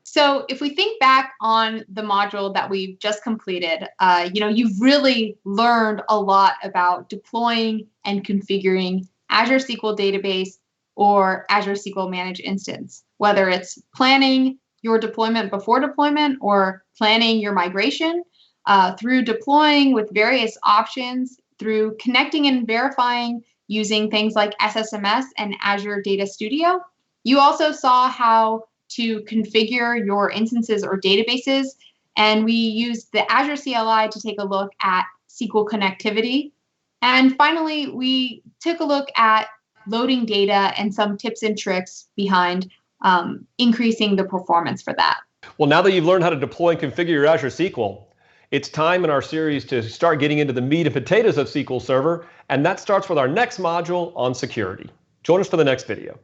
So if we think back on the module that we've just completed, you've really learned a lot about deploying and configuring Azure SQL Database or Azure SQL Managed Instance, whether it's planning your deployment before deployment or planning your migration, through deploying with various options, through connecting and verifying using things like SSMS and Azure Data Studio. You also saw how to configure your instances or databases, and we used the Azure CLI to take a look at SQL connectivity. And finally, we took a look at loading data and some tips and tricks behind increasing the performance for that. Well, now that you've learned how to deploy and configure your Azure SQL, it's time in our series to start getting into the meat and potatoes of SQL Server, and that starts with our next module on security. Join us for the next video.